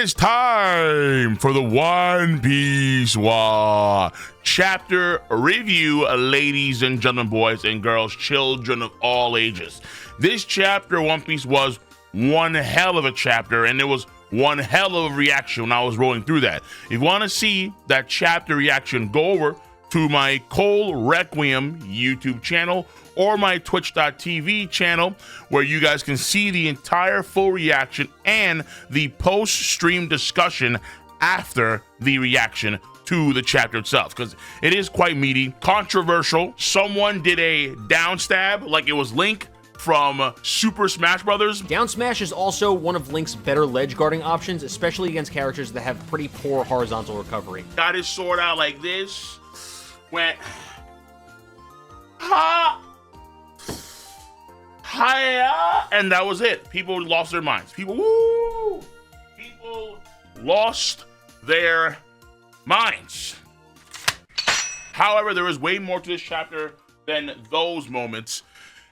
is time for the One Piece chapter review, ladies and gentlemen, boys and girls, children of all ages. This chapter, One Piece, was one hell of a chapter, and it was one hell of a reaction when I was rolling through that. If you want to see that chapter reaction, go over to my Cole Requiem YouTube channel or my twitch.tv channel, where you guys can see the entire full reaction and the post-stream discussion after the reaction to the chapter itself, because it is quite meaty, controversial. Someone did a down stab like it was Link from Super Smash Brothers. Down smash is also one of Link's better ledge guarding options, especially against characters that have pretty poor horizontal recovery. Got his sword out like this, went ha, hiya, and that was it. People lost their minds. People lost their minds. However, there is way more to this chapter than those moments,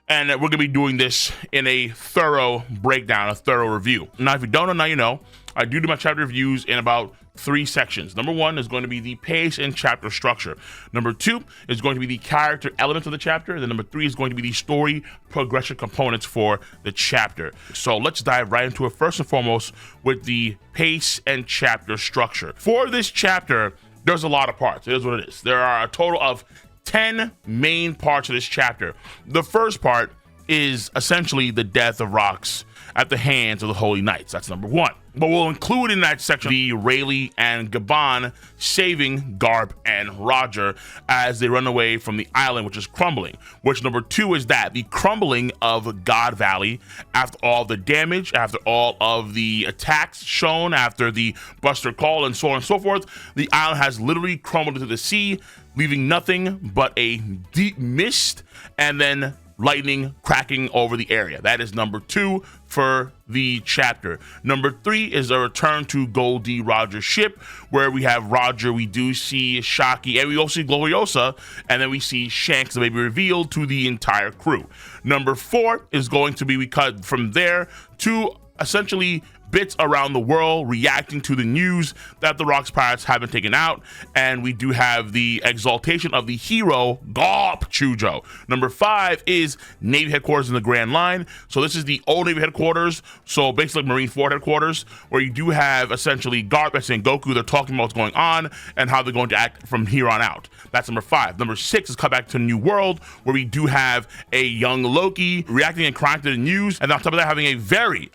and we're going to be doing this in a thorough breakdown, a thorough review. Now, if you don't know, now you know. I do my chapter reviews in about 3 sections. Number 1 is going to be the pace and chapter structure. Number 2 is going to be the character elements of the chapter. And then number 3 is going to be the story progression components for the chapter. So let's dive right into it, first and foremost with the pace and chapter structure. For this chapter, there's a lot of parts. It is what it is. There are a total of 10 main parts of this chapter. The first part is essentially the death of Rox at the hands of the Holy Knights. That's number 1. But we'll include in that section the Rayleigh and Gabon saving Garp and Roger as they run away from the island, which is crumbling. Which number 2 is that the crumbling of God Valley after all the damage, after all of the attacks shown, after the Buster Call and so on and so forth, the island has literally crumbled into the sea, leaving nothing but a deep mist and then lightning cracking over the area. That is number 2 for the chapter. Number 3 is a return to Goldie Roger's ship, where we have Roger, we do see Shaki, and we also see Gloriosa, and then we see Shanks that may be revealed to the entire crew. Number 4 is going to be, we cut from there to essentially bits around the world reacting to the news that the Rocks Pirates have been taken out, and we do have the exaltation of the hero Garp Chujo. Number 5 is Navy headquarters in the Grand Line. So this is the old Navy headquarters, so basically Marine Ford headquarters, where you do have essentially Garp and Sengoku. They're talking about what's going on and how they're going to act from here on out. That's number 5. Number 6 is cut back to New World, where we do have a young Loki reacting and crying to the news, and on top of that having a very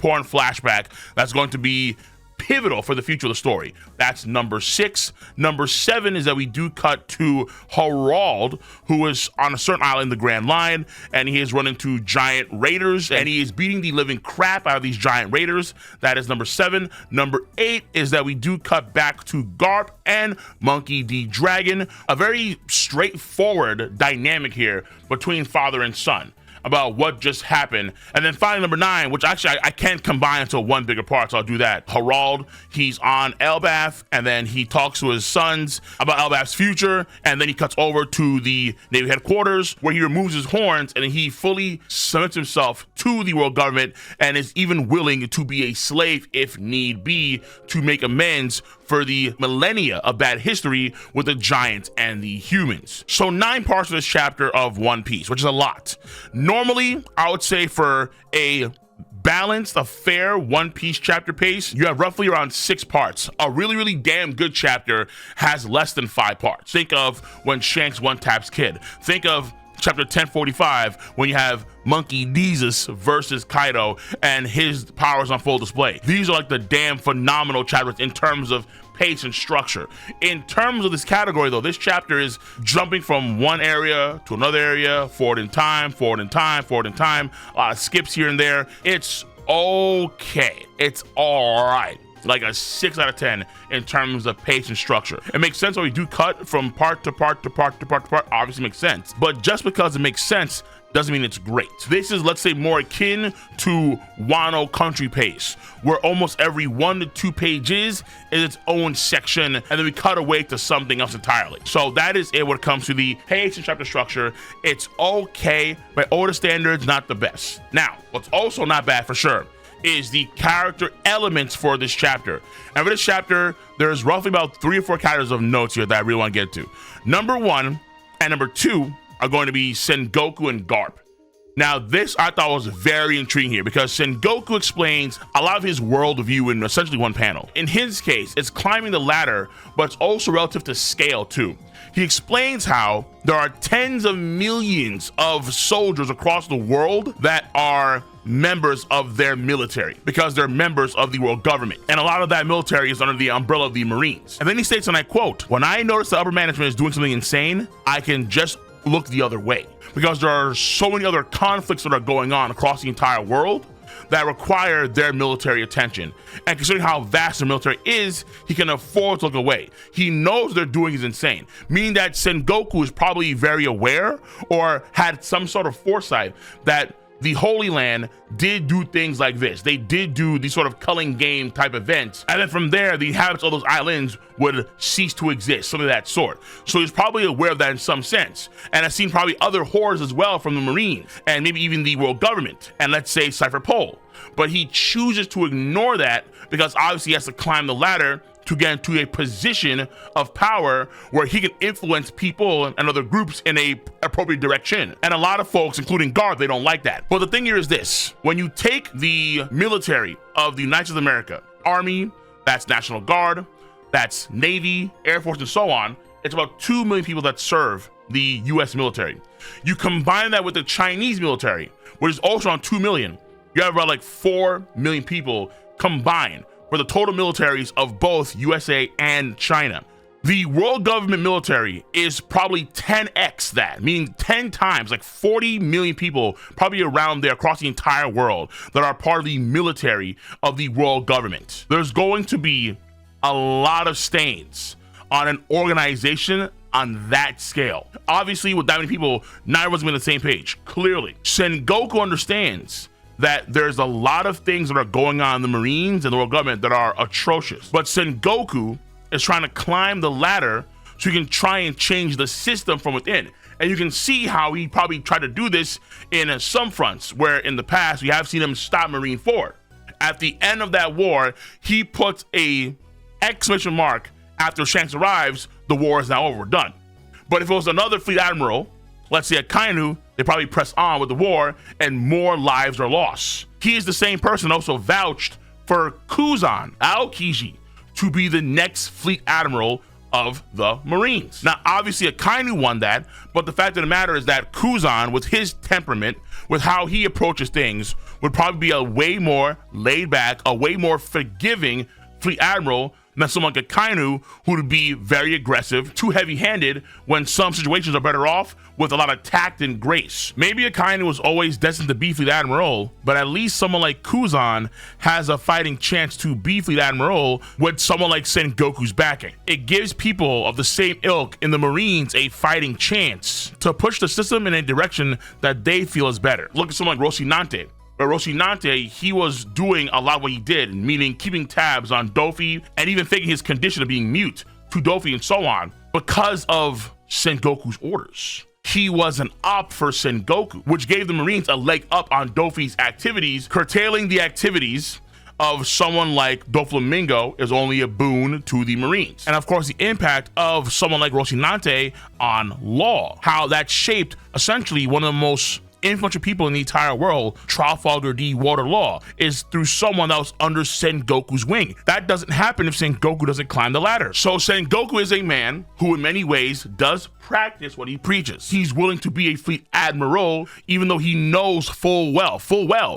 important flashback that's going to be pivotal for the future of the story. That's number 6. Number 7 is that we do cut to Harald, who is on a certain island in the Grand Line, and he is running into giant raiders, and he is beating the living crap out of these giant raiders. That is number 7. Number 8 is that we do cut back to Garp and Monkey D. Dragon. A very straightforward dynamic here between father and son about what just happened. And then finally, number 9, which actually I can't combine into one bigger part, so I'll do that. Harald, he's on Elbaf, and then he talks to his sons about Elbaf's future, and then he cuts over to the Navy headquarters, where he removes his horns, and he fully submits himself to the world government, and is even willing to be a slave if need be, to make amends for the millennia of bad history with the giants and the humans. So 9 parts of this chapter of One Piece, which is a lot. Normally, I would say for a balanced, a fair One Piece chapter pace, you have roughly around 6 parts. A really damn good chapter has less than 5 parts. Think of when Shanks one-taps Kid. Think of chapter 1045 when you have Monkey Jesus versus Kaido and his powers on full display. These are like the damn phenomenal chapters in terms of pace and structure. In terms of this category though, this chapter is jumping from one area to another area, forward in time, a lot of skips here and there. It's okay. It's all right. Like a 6 out of 10 in terms of pace and structure. It makes sense when we do cut from part to part, obviously makes sense. But just because it makes sense doesn't mean it's great. This is, let's say, more akin to Wano Country pace, where almost every 1 to 2 pages is its own section, and then we cut away to something else entirely. So that is it when it comes to the pace and chapter structure. It's okay, by older standards, not the best. Now, what's also not bad for sure is the character elements for this chapter. And for this chapter, there's roughly about 3 or 4 characters of notes here that I really want to get to. Number 1 and number 2 are going to be Sengoku and Garp. Now, this I thought was very intriguing here because Sengoku explains a lot of his worldview in essentially one panel. In his case, it's climbing the ladder, but it's also relative to scale too. He explains how there are tens of millions of soldiers across the world that are members of their military because they're members of the world government. And a lot of that military is under the umbrella of the Marines. And then he states, and I quote, "When I notice the upper management is doing something insane, I can just look the other way because there are so many other conflicts that are going on across the entire world that require their military attention. And considering how vast the military is, he can afford to look away. He knows they're doing is insane," meaning that Sengoku is probably very aware or had some sort of foresight that the Holy Land did do things like this. They did do these sort of culling game type events. And then from there, the inhabitants of those islands would cease to exist, something of that sort. So he's probably aware of that in some sense. And I've seen probably other horrors as well from the Marines and maybe even the world government and let's say Cypher Pole. But he chooses to ignore that because obviously he has to climb the ladder to get into a position of power where he can influence people and other groups in a appropriate direction. And a lot of folks, including Garth, they don't like that. But the thing here is this: when you take the military of the United States of America, Army, that's National Guard, that's Navy, Air Force, and so on, it's about 2 million people that serve the US military. You combine that with the Chinese military, which is also on 2 million, you have about like 4 million people combined for the total militaries of both USA and China. The world government military is probably 10x that, meaning 10 times, like 40 million people probably around there across the entire world that are part of the military of the world government. There's going to be a lot of stains on an organization on that scale. Obviously, with that many people, not everyone's on the same page, clearly. Sengoku understands that there's a lot of things that are going on in the Marines and the world government that are atrocious. But Sengoku is trying to climb the ladder so he can try and change the system from within. And you can see how he probably tried to do this in some fronts, where in the past we have seen him stop Marine 4. At the end of that war, he puts a exclamation mark after Shanks arrives, the war is now over, done. But if it was another fleet admiral, let's say a Kainu, they probably press on with the war and more lives are lost. He is the same person also vouched for Kuzan Aokiji to be the next fleet admiral of the Marines. Now, obviously a Kainu won that, but the fact of the matter is that Kuzan, with his temperament, with how he approaches things, would probably be a way more laid back, a way more forgiving fleet admiral than someone like a Kainu, who would be very aggressive, too heavy-handed when some situations are better off with a lot of tact and grace. Maybe a Kainu was always destined to be fleet admiral, but at least someone like Kuzan has a fighting chance to be fleet admiral with someone like Sengoku's backing. It gives people of the same ilk in the Marines a fighting chance to push the system in a direction that they feel is better. Look at someone like Rocinante. But Rocinante, he was doing a lot of what he did, meaning keeping tabs on Dofi and even faking his condition of being mute to Dofi and so on because of Sengoku's orders. He was an op for Sengoku, which gave the Marines a leg up on Dofi's activities. Curtailing the activities of someone like Doflamingo is only a boon to the Marines. And of course, the impact of someone like Rocinante on law, how that shaped essentially one of the most influential people in the entire world, Trafalgar D. Water Law, is through someone that was under Sengoku's wing. That doesn't happen if Sengoku doesn't climb the ladder. So Sengoku is a man who in many ways does practice what he preaches. He's willing to be a fleet admiral, even though he knows full well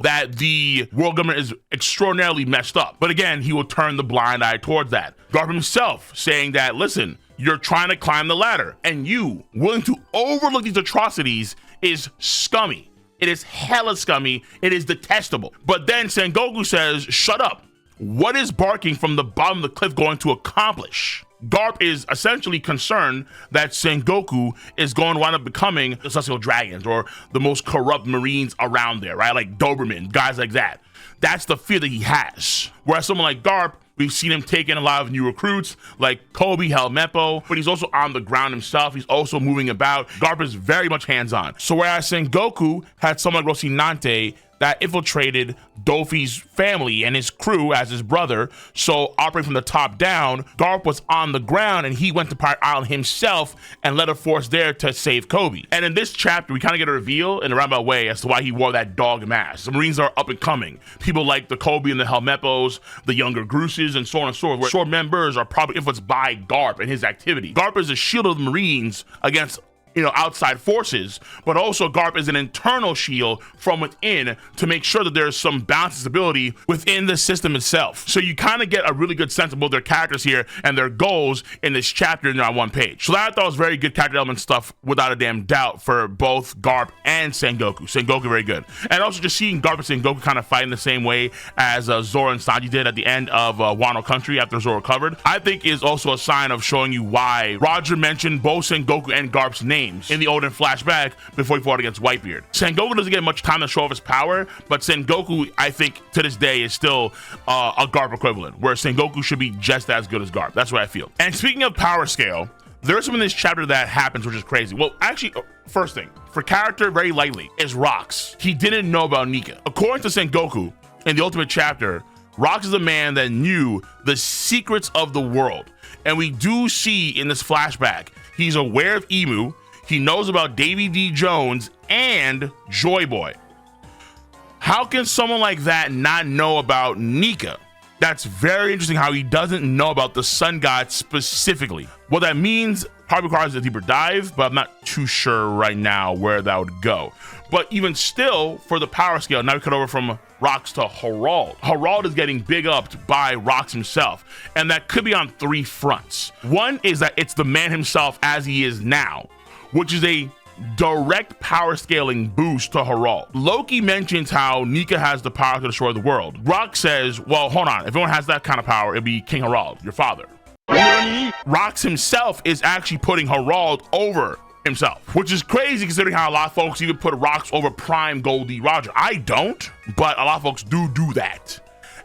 that the world government is extraordinarily messed up. But again, he will turn the blind eye towards that. Garp himself saying that, listen, you're trying to climb the ladder, and you willing to overlook these atrocities is scummy. It is hella scummy. It is detestable. But then Sengoku says, shut up. What is barking from the bottom of the cliff going to accomplish? Garp is essentially concerned that Sengoku is going to wind up becoming the Celestial Dragons or the most corrupt Marines around there, right? Like Doberman, guys like that. That's the fear that he has. Whereas someone like Garp, we've seen him take in a lot of new recruits like Kobe Helmeppo, but he's also on the ground himself. He's also moving about. Garp is very much hands-on. So whereas Sengoku had someone like Rocinante that infiltrated Dofi's family and his crew as his brother. So operating from the top down, Garp was on the ground and he went to Pirate Island himself and led a force there to save Kobe. And in this chapter, we kind of get a reveal in a roundabout way as to why he wore that dog mask. The Marines are up and coming. People like the Kobe and the Helmeppos, the younger Gruses, and so on and so forth, where shore members are probably influenced by Garp and his activity. Garp is a shield of the Marines against outside forces, but also Garp is an internal shield from within to make sure that there's some balance and stability within the system itself. So you kind of get a really good sense of both their characters here and their goals in this chapter in on one page. So that I thought was very good character element stuff without a damn doubt for both Garp and Sengoku. Sengoku very good. And also just seeing Garp and Sengoku kind of fighting the same way as Zoro and Sanji did at the end of Wano Country after Zoro recovered, I think is also a sign of showing you why Roger mentioned both Sengoku and Garp's names in the Oden flashback before he fought against Whitebeard. Sengoku doesn't get much time to show off his power, but Sengoku, I think, to this day is still a Garp equivalent, where Sengoku should be just as good as Garp. That's what I feel. And speaking of power scale, there's something in this chapter that happens which is crazy. Well, actually, first thing, for character, very lightly, is Rox. He didn't know about Nika. According to Sengoku, in the Ultimate chapter, Rox is a man that knew the secrets of the world. And we do see in this flashback, he's aware of Emu, he knows about Davy D. Jones and Joy Boy. How can someone like that not know about Nika? That's very interesting how he doesn't know about the sun god specifically. What that means probably requires a deeper dive, but I'm not too sure right now where that would go. But even still, for the power scale, now we cut over from Rox to Harald. Harald is getting big upped by Rox himself, and that could be on three fronts. One is that it's the man himself as he is now, which is a direct power scaling boost to Harald. Loki mentions how Nika has the power to destroy the world. Rox says, well, hold on, if anyone has that kind of power, it'd be King Harald, your father. Rox himself is actually putting Harald over himself, which is crazy considering how a lot of folks even put Rox over Prime Goldie Roger. I don't, but a lot of folks do that.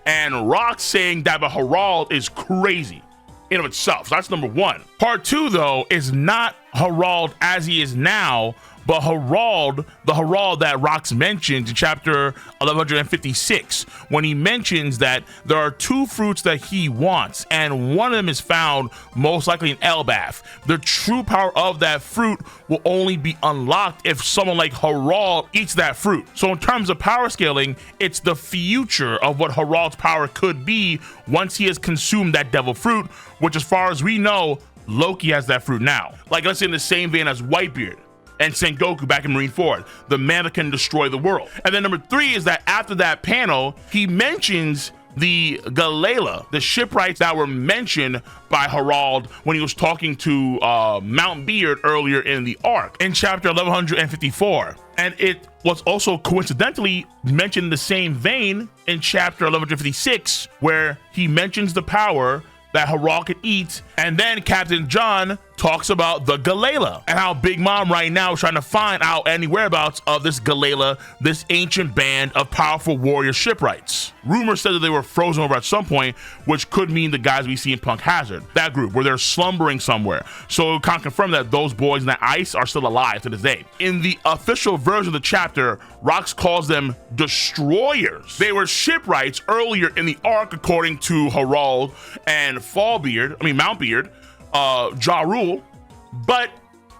And Rox saying that about Harald is crazy in of itself. So that's number one. Part two, though, is not Harald as he is now, but Harald, the Harald that Rox mentioned in chapter 1156, when he mentions that there are two fruits that he wants, and one of them is found most likely in Elbaf. The true power of that fruit will only be unlocked if someone like Harald eats that fruit. So in terms of power scaling, it's the future of what Harald's power could be once he has consumed that devil fruit, which as far as we know, Loki has that fruit now. Like, let's say in the same vein as Whitebeard and Sengoku back in Marineford, the man that can destroy the world. And then number three is that after that panel, he mentions the Galela, the shipwrights that were mentioned by Harald when he was talking to Mount Beard earlier in the arc in chapter 1154. And it was also coincidentally mentioned in the same vein in chapter 1156, where he mentions the power that Harald could eat, and then Captain John talks about the Galela and how Big Mom right now is trying to find out any whereabouts of this Galela, this ancient band of powerful warrior shipwrights. Rumors said that they were frozen over at some point, which could mean the guys we see in Punk Hazard, that group, where they're slumbering somewhere. So we can't confirm that those boys in that ice are still alive to this day. In the official version of the chapter, Rox calls them destroyers. They were shipwrights earlier in the arc, according to Harald and Mountbeard, Ja Rule, but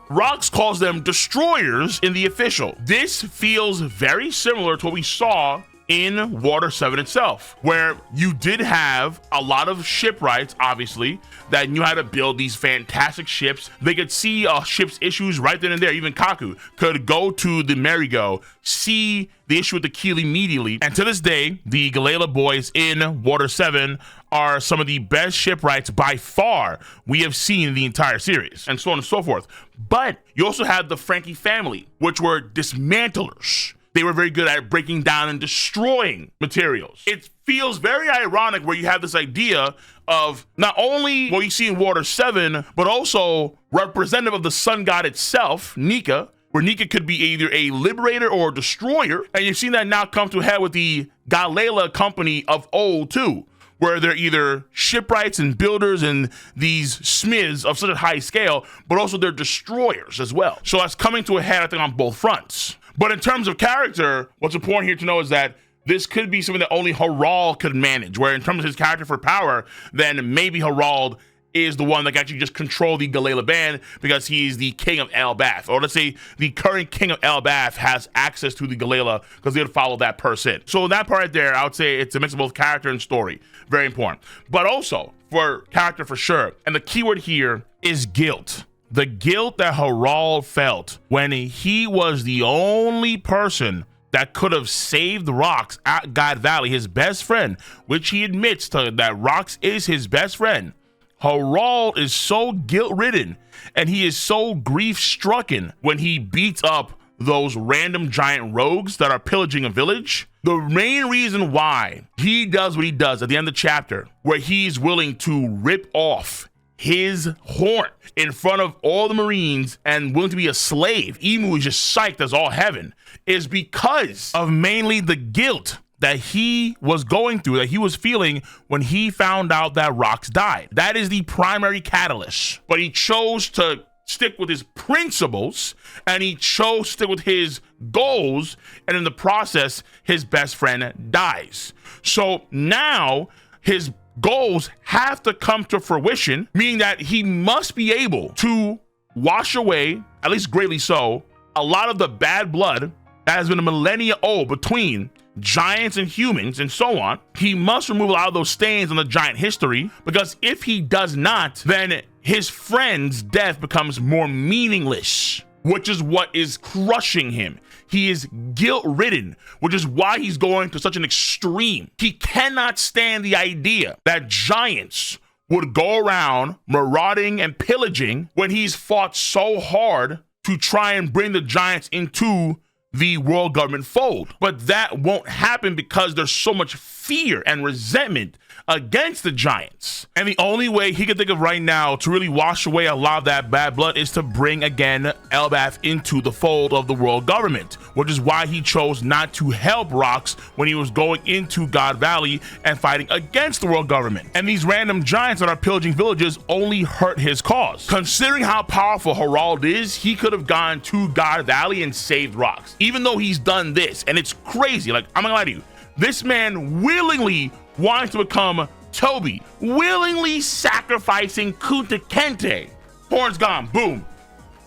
Rox calls them destroyers in the official. This feels very similar to what we saw in Water 7 itself, where you did have a lot of shipwrights, obviously, that knew how to build these fantastic ships. They could see a ship's issues right then and there. Even Kaku could go to the Merry-Go, see the issue with the keel immediately. And to this day, the Galela boys in Water 7 are some of the best shipwrights by far we have seen in the entire series, and so on and so forth. But you also had the Frankie family, which were dismantlers. They were very good at breaking down and destroying materials. It feels very ironic where you have this idea of not only what you see in Water 7, but also representative of the sun god itself, Nika, where Nika could be either a liberator or a destroyer. And you've seen that now come to a head with the Galela company of old too, where they're either shipwrights and builders and these smiths of such a high scale, but also they're destroyers as well. So that's coming to a head, I think, on both fronts. But in terms of character, what's important here to know is that this could be something that only Harald could manage, where in terms of his character for power, then maybe Harald is the one that can actually just control the Galela band because he's the king of Elbaf. Or let's say the current king of Elbaf has access to the Galela because they would follow that person. So that part right there, I would say it's a mix of both character and story. Very important. But also for character for sure. And the keyword here is guilt. The guilt that Harald felt when he was the only person that could have saved Rox at God Valley, his best friend, which he admits to that Rox is his best friend. Harald is so guilt-ridden and he is so grief-stricken when he beats up those random giant rogues that are pillaging a village. The main reason why he does what he does at the end of the chapter, where he's willing to rip off his horn in front of all the Marines and willing to be a slave, even was just psyched as all heaven, is because of mainly the guilt that he was going through, that he was feeling when he found out that Rox died. That is the primary catalyst. But he chose to stick with his principles and he chose to stick with his goals, and in the process, his best friend dies. So now his goals have to come to fruition, meaning that he must be able to wash away, at least greatly so, a lot of the bad blood that has been a millennia old between giants and humans and so on. He must remove a lot of those stains on the giant history, because if he does not, then his friend's death becomes more meaningless, which is what is crushing him. He is guilt-ridden, which is why he's going to such an extreme. He cannot stand the idea that giants would go around marauding and pillaging when he's fought so hard to try and bring the giants into the world government fold. But that won't happen because there's so much fear and resentment against the giants. And the only way he can think of right now to really wash away a lot of that bad blood is to bring again Elbaf into the fold of the world government, which is why he chose not to help Rox when he was going into God Valley and fighting against the world government. And these random giants that are pillaging villages only hurt his cause. Considering how powerful Harald is, he could have gone to God Valley and saved Rox. Even though he's done this, and it's crazy, like, I'm not gonna lie to you, this man willingly wanting to become Toby, willingly sacrificing Kunta Kinte. Horns gone, boom,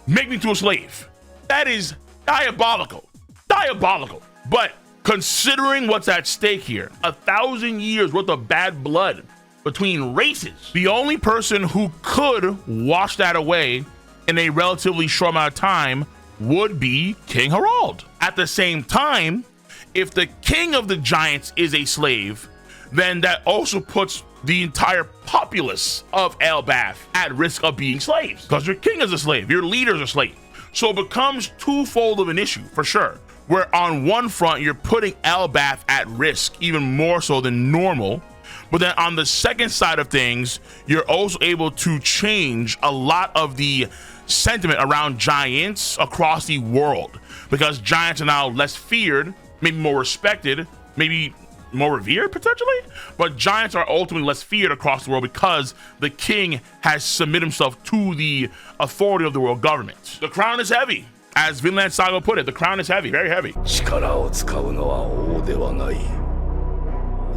make me to a slave. That is diabolical, diabolical. But considering what's at stake here, 1,000 years worth of bad blood between races, the only person who could wash that away in a relatively short amount of time would be King Harald. At the same time, if the king of the giants is a slave, then that also puts the entire populace of Elbaf at risk of being slaves, because your king is a slave, your leader is a slave. So it becomes twofold of an issue for sure, where on one front you're putting Elbaf at risk even more so than normal, but then on the second side of things, you're also able to change a lot of the sentiment around giants across the world, because giants are now less feared, maybe more respected, maybe more revered potentially, but giants are ultimately less feared across the world because the king has submitted himself to the authority of the world government. The crown is heavy. As Vinland Saga put it, the crown is heavy, very heavy. 力を使うのは王ではない。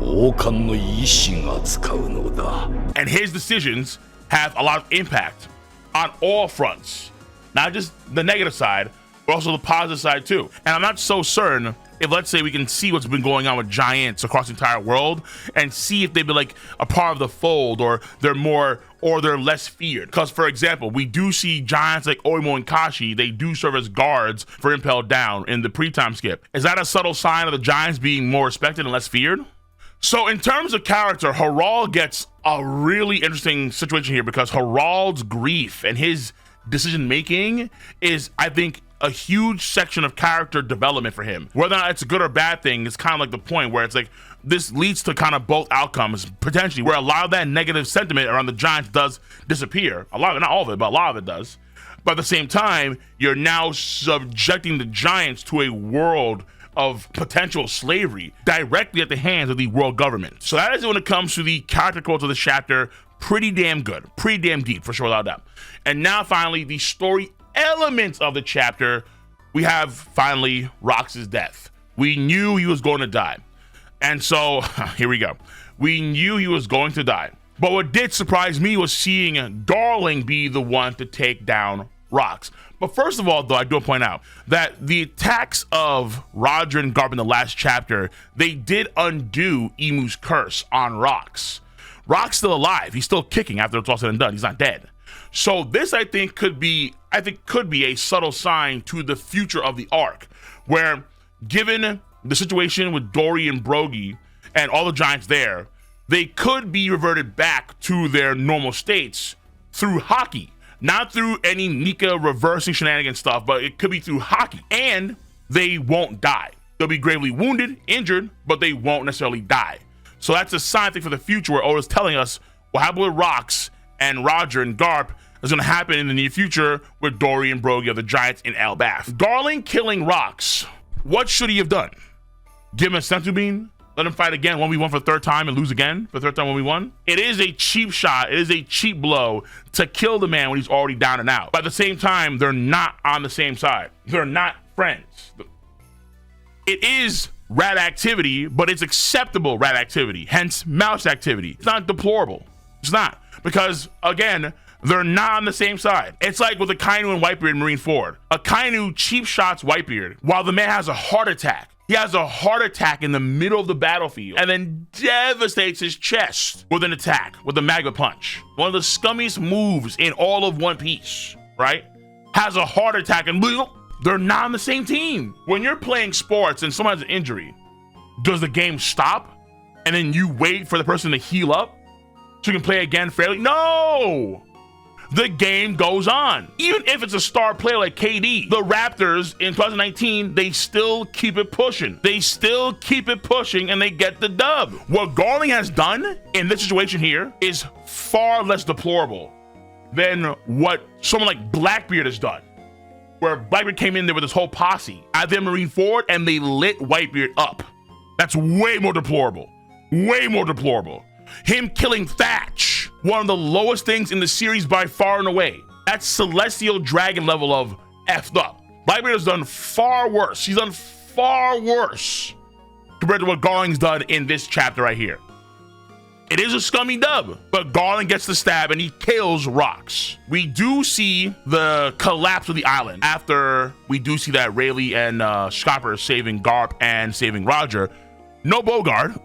王冠の意志が使うのだ。 And his decisions have a lot of impact on all fronts, not just the negative side, but also the positive side too. And I'm not so certain if, let's say, we can see what's been going on with giants across the entire world and see if they've been like a part of the fold, or they're more, or they're less feared. Because, for example, we do see giants like Oimo and Kashi, they do serve as guards for Impel Down in the pre-time skip. Is that a subtle sign of the giants being more respected and less feared? So in terms of character, Harald gets a really interesting situation here, because Harald's grief and his decision making is, I think, a huge section of character development for him. Whether or not it's a good or bad thing is kind of like the point where it's like this leads to kind of both outcomes potentially, where a lot of that negative sentiment around the giants does disappear. A lot of it, not all of it, but a lot of it does. But at the same time, you're now subjecting the giants to a world of potential slavery directly at the hands of the world government. So that is when it comes to the character quotes of the chapter. Pretty damn good, pretty damn deep, for sure, without doubt. And now finally, the story elements of the chapter, we have finally Rox's death. We knew he was going to die. And so, here we go. We knew he was going to die. But what did surprise me was seeing Darling be the one to take down Rox. But first of all, though, I do point out that the attacks of Roger and Garp in the last chapter, they did undo Emu's curse on Rox. Rock's still alive. He's still kicking after it's all said and done. He's not dead. So this, I think, could be a subtle sign to the future of the arc, where given the situation with Dory and Brogy and all the giants there, they could be reverted back to their normal states through hockey. Not through any Nika reversing shenanigans stuff, but it could be through hockey. And they won't die. They'll be gravely wounded, injured, but they won't necessarily die. So that's a sign, I think, for the future where Oda's telling us what happened with Rox and Roger and Garp is going to happen in the near future with Dory and Brogy of the Giants in Elbaf. Darling killing Rox. What should he have done? Give him a senzu bean? Let him fight again 1v1 for the third time and lose again for the third time 1v1? It is a cheap shot. It is a cheap blow to kill the man when he's already down and out. But at the same time, they're not on the same side. They're not friends. It is rat activity, but it's acceptable rat activity, hence mouse activity. It's not deplorable. It's not. Because, again, they're not on the same side. It's like with Akainu and Whitebeard in Marine Ford. Akainu cheap shots Whitebeard while the man has a heart attack. He has a heart attack in the middle of the battlefield and then devastates his chest with an attack, with a magma punch. One of the scummiest moves in all of One Piece, right? Has a heart attack and they're not on the same team. When you're playing sports and someone has an injury, does the game stop and then you wait for the person to heal up so you can play again fairly? No! The game goes on. Even if it's a star player like KD, the Raptors in 2019, they still keep it pushing. They still keep it pushing and they get the dub. What Garling has done in this situation here is far less deplorable than what someone like Blackbeard has done, where Blackbeard came in there with his whole posse at their Marine Ford and they lit Whitebeard up. That's way more deplorable. Way more deplorable. Him killing Thatch, one of the lowest things in the series by far and away. That's Celestial Dragon level of effed up. Blackbeard has done far worse. He's done far worse compared to what Garling's done in this chapter right here. It is a scummy dub, but Garling gets the stab and he kills Rox. We do see the collapse of the island after we do see that Rayleigh and Scopper saving Garp and saving Roger. No Bogard.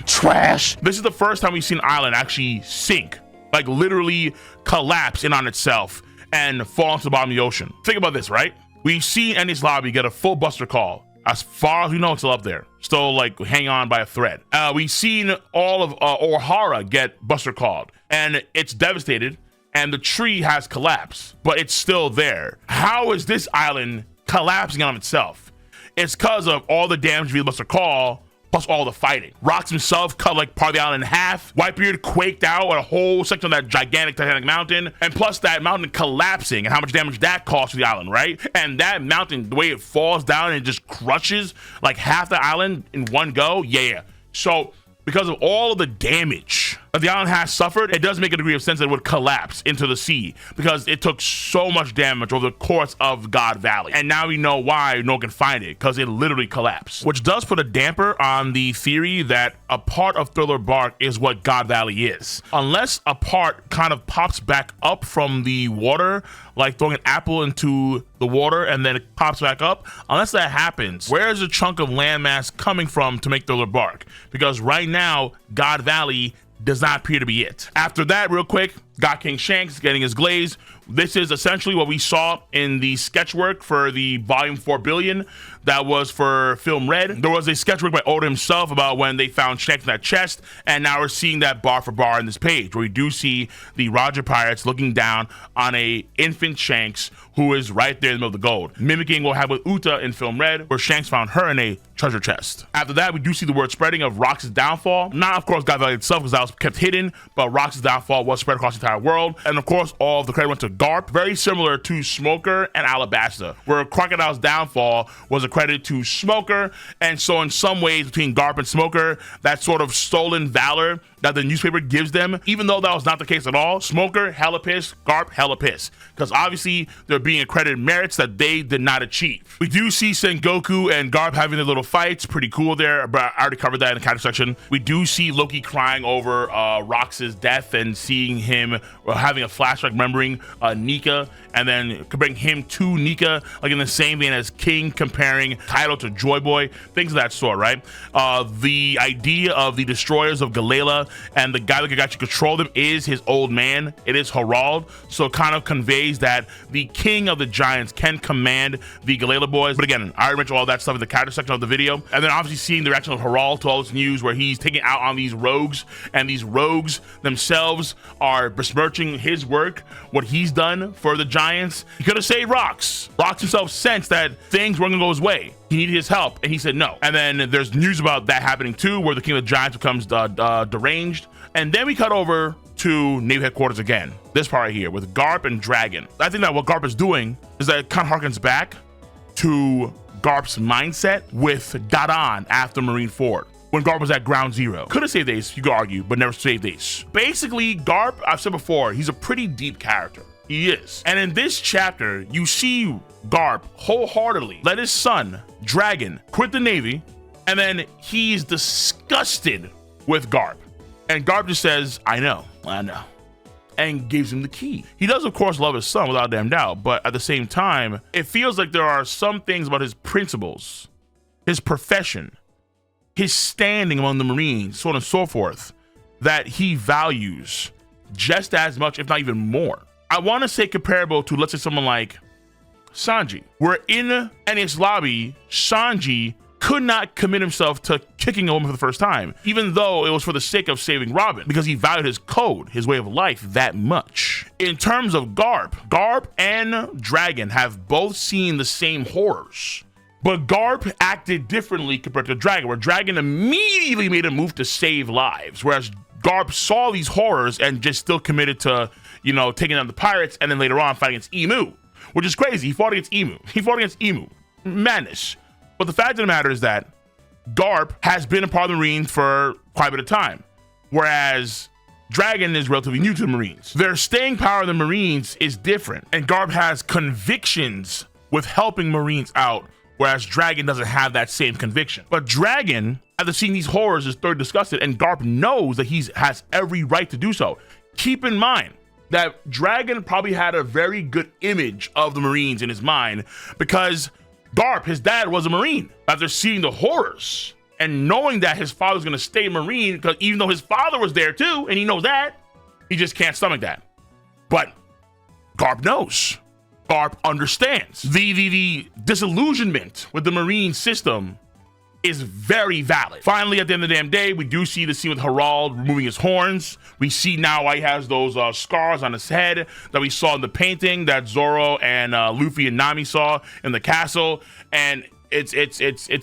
Trash. This is the first time we've seen Island actually sink, like literally collapse in on itself and fall into the bottom of the ocean. Think about this, right? We've seen Enies Lobby get a full Buster Call. As far as we know, it's still up there. Still like hang on by a thread. We've seen all of O'Hara get Buster Called and it's devastated and the tree has collapsed, but it's still there. How is this island collapsing on itself? It's because of all the damage via Buster Call, plus all the fighting. Rox himself cut like part of the island in half. Whitebeard quaked out a whole section of that gigantic Titanic mountain, and plus that mountain collapsing and how much damage that caused to the island, right? And that mountain, the way it falls down and just crushes like half the island in one go, yeah. So because of all of the damage that the island has suffered, it does make a degree of sense that it would collapse into the sea because it took so much damage over the course of God Valley. And now we know why no one can find it, because it literally collapsed. Which does put a damper on the theory that a part of Thriller Bark is what God Valley is. Unless a part kind of pops back up from the water, like throwing an apple into the water and then it pops back up. Unless that happens, where is the chunk of landmass coming from to make Thriller Bark? Because right now, God Valley does not appear to be it. After that, real quick, got King Shanks getting his glaze. This is essentially what we saw in the sketch work for the volume 4 billion that was for Film Red. There was a sketch work by Oda himself about when they found Shanks in that chest, and now we're seeing that bar for bar in this page, where we do see the Roger Pirates looking down on a infant Shanks who is right there in the middle of the gold, mimicking what happened with Uta in Film Red, where Shanks found her in a treasure chest. After that, we do see the word spreading of Rox's downfall. Not, of course, God Valley itself, because that was kept hidden, but Rox's downfall was spread across the entire world. And of course, all of the credit went to Garp, very similar to Smoker and Alabasta, where Crocodile's downfall was accredited to Smoker. And so in some ways, between Garp and Smoker, that sort of stolen valor that the newspaper gives them, even though that was not the case at all. Smoker, hella pissed. Garp, hella pissed. Because obviously they're being accredited merits that they did not achieve. We do see Sengoku and Garp having their little fights. Pretty cool there, but I already covered that in the counter section. We do see Loki crying over Rox's death and seeing him having a flashback remembering Nika, and then comparing him to Nika, like in the same vein as King comparing Kaido to Joy Boy, things of that sort, right? The idea of the destroyers of Galela and the guy that could actually control them is his old man. It is Harald, so it kind of conveys that the king of the giants can command the Galela boys. But again, I already mentioned all that stuff in the counter section of the video, and then obviously seeing the reaction of Harald to all this news where he's taking out on these rogues, and these rogues themselves are besmirching his work, what he's done for the giants. He could have saved Rox. Rox himself sensed that things weren't gonna go his way. He needed his help, and he said no. And then there's news about that happening too, where the king of the giants becomes deranged. And then we cut over to Navy headquarters again. This part right here with Garp and Dragon. I think that what Garp is doing is that it kind of harkens back to Garp's mindset with Dadan after Marineford, when Garp was at ground zero. Could have saved Ace, you could argue, but never saved Ace. Basically, Garp, I've said before, he's a pretty deep character. He is. And in this chapter, you see Garp wholeheartedly let his son, Dragon, quit the Navy, and then he's disgusted with Garp. And Garp just says, I know, and gives him the key. He does, of course, love his son without a damn doubt, but at the same time, it feels like there are some things about his principles, his profession, his standing among the Marines, so on and so forth, that he values just as much, if not even more. I want to say comparable to, let's say, someone like Sanji, where in NES lobby, Sanji could not commit himself to kicking a woman for the first time, even though it was for the sake of saving Robin, because he valued his code, his way of life that much. In terms of Garp and Dragon have both seen the same horrors, but Garp acted differently compared to Dragon, where Dragon immediately made a move to save lives, whereas Garp saw these horrors and just still committed to, you know, taking down the pirates, and then later on fighting against Emu, which is crazy. He fought against Emu. Madness. But the fact of the matter is that Garp has been a part of the Marines for quite a bit of time, whereas Dragon is relatively new to the Marines. Their staying power of the Marines is different, and Garp has convictions with helping Marines out, whereas Dragon doesn't have that same conviction. But Dragon, after seeing these horrors, is thoroughly disgusted, and Garp knows that he has every right to do so. Keep in mind that Dragon probably had a very good image of the Marines in his mind, because Garp, his dad, was a Marine. After seeing the horrors and knowing that his father's gonna stay Marine, because even though his father was there too, and he knows that, he just can't stomach that. But Garp knows. Garp understands. The disillusionment with the Marine system is very valid. Finally, at the end of the damn day, we do see the scene with Harald removing his horns. We see now why he has those scars on his head that we saw in the painting that Zoro and Luffy and Nami saw in the castle, and it's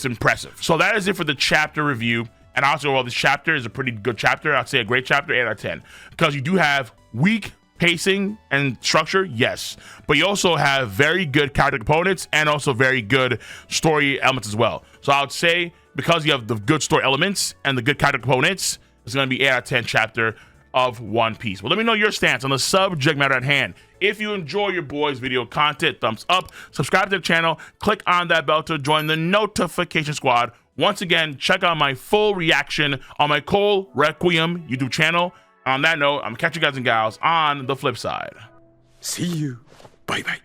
impressive. So that is it for the chapter review. And also, well, this chapter is a pretty good chapter. I'd say a great chapter, 8 out of 10, because you do have weak pacing and structure, yes, but you also have very good character components and also very good story elements as well. So I would say, because you have the good story elements and the good character components, it's going to be 8 out of 10 chapter of One Piece. Well, let me know your stance on the subject matter at hand. If you enjoy your boys' video content, thumbs up, subscribe to the channel, click on that bell to join the notification squad. Once again, check out my full reaction on my Cole Requiem YouTube channel. On that note, I'm gonna catch you guys and gals on the flip side. See you. Bye bye.